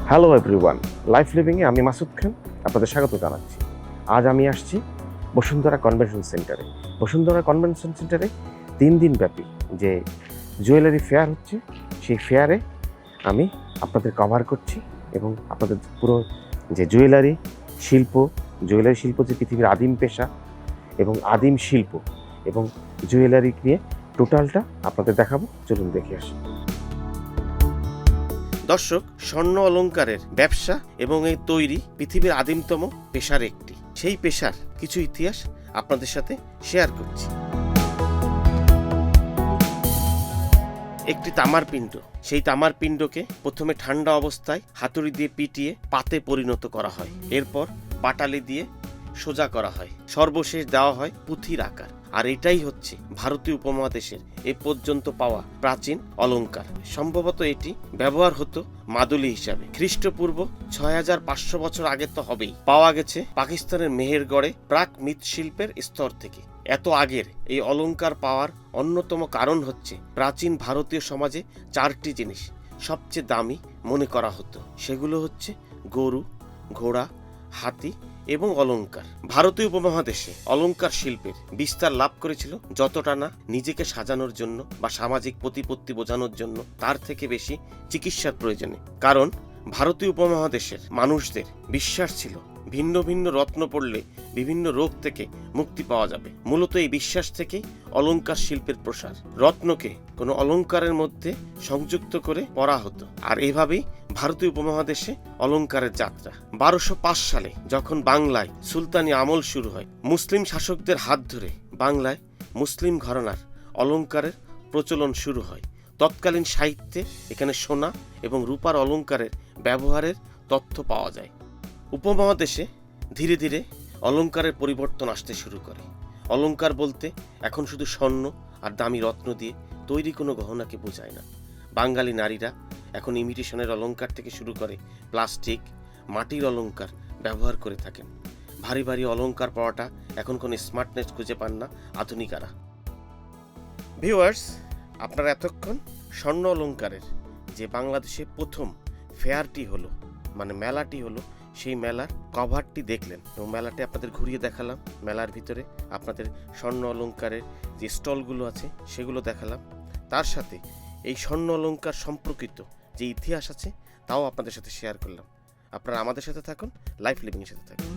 Hello everyone, life লিভিংয়ে আমি মাসুদ খান আপনাদের স্বাগত জানাচ্ছি। আজ আমি আসছি বসুন্ধরা কনভেনশন সেন্টারে। বসুন্ধরা কনভেনশন সেন্টারে 3 দিন ব্যাপী যে জুয়েলারি ফেয়ার হচ্ছে, সেই ফেয়ারে আমি আপনাদের কভার করছি এবং আপনাদের পুরো যে জুয়েলারি শিল্প যে পৃথিবীর আদিম পেশা এবং আদিম শিল্প এবং জুয়েলারি নিয়ে টোটালটা আপনাদের দেখাবো। চলুন দেখে আসি। দর্শক, স্বর্ণ অলংকারের ব্যবসা এবং এই তৈরি পৃথিবীর আদিমতম পেশার একটি। সেই পেশার কিছু ইতিহাস আপনাদের সাথে শেয়ার করছি। একটি তামার পিণ্ড, সেই তামার পিণ্ডকে প্রথমে ঠান্ডা অবস্থায় হাতুড়ি দিয়ে পিটিয়ে পাতে পরিণত করা হয়, এরপর পাটালি দিয়ে সোজা করা হয়, সর্বশেষ দেওয়া হয় পুঁথির আকার। আর এটাই হচ্ছে ভারতীয় উপমহাদেশের এ পর্যন্ত পাওয়া প্রাচীন অলংকার। সম্ভবত এটি ব্যবহার হতো মাদুলি হিসাবে। খ্রিস্টপূর্ব 6500 বছর আগে তো হবেই। পাওয়া গেছে পাকিস্তানের মেহেরগড়ে প্রাক মৃৎশিল্পের স্তর থেকে। এত আগের এই অলংকার পাওয়ার অন্যতম কারণ হচ্ছে প্রাচীন ভারতীয় সমাজে 4টি জিনিস সবচেয়ে দামি মনে করা হতো। সেগুলো হচ্ছে গরু, ঘোড়া, হাতি এবং অলংকার। ভারতীয় উপমহাদেশে অলংকার শিল্পের বিস্তার লাভ করেছিল যতটা না নিজেকে সাজানোর জন্য বা সামাজিক প্রতিপত্তি বোঝানোর জন্য, তার থেকে বেশি চিকিৎসার প্রয়োজনে। কারণ ভারতীয় উপমহাদেশের মানুষদের বিশ্বাস ছিল ভিন্ন ভিন্ন রত্ন পড়লে বিভিন্ন রোগ থেকে মুক্তি পাওয়া যাবে। মূলত এই বিশ্বাস থেকেই অলংকার শিল্পের প্রসার। রত্নকে কোনো অলংকারের মধ্যে সংযুক্ত করে পরা হতো, আর এভাবেই ভারতীয় উপমহাদেশে অলংকারের যাত্রা। 1205 সালে যখন বাংলায় সুলতানি আমল শুরু হয়, মুসলিম শাসকদের হাত ধরে বাংলায় মুসলিম ঘরানার অলংকারের প্রচলন শুরু হয়। তৎকালীন সাহিত্যে এখানে সোনা এবং রূপার অলংকারের ব্যবহারের তথ্য পাওয়া যায়। উপমহাদেশে ধীরে ধীরে অলংকারের পরিবর্তন আসতে শুরু করে। অলংকার বলতে এখন শুধু স্বর্ণ আর দামি রত্ন দিয়ে তৈরি কোনো গহনাকে বোঝায় না। বাঙালি নারীরা এখন ইমিটেশনের অলংকার থেকে শুরু করে প্লাস্টিক, মাটির অলংকার ব্যবহার করে থাকেন। ভারী ভারী অলংকার পাওয়াটা এখন কোনো স্মার্টনেস খুঁজে পান না আধুনিকারা। ভিউয়ার্স, আপনারা এতক্ষণ স্বর্ণ অলংকারের যে বাংলাদেশে প্রথম ফেয়ারটি হলো, মানে মেলাটি হলো, সেই মেলার কভারটি দেখলেন এবং মেলাটি আপনাদের ঘুরিয়ে দেখালাম। মেলার ভিতরে আপনাদের স্বর্ণ অলংকারের যে স্টলগুলো আছে সেগুলো দেখালাম। তার সাথে এই স্বর্ণ অলংকার সম্পর্কিত যে ইতিহাস আছে তাও আপনাদের সাথে শেয়ার করলাম। আপনারা আমাদের সাথে থাকুন, লাইফ লিভিংয়ের সাথে থাকুন।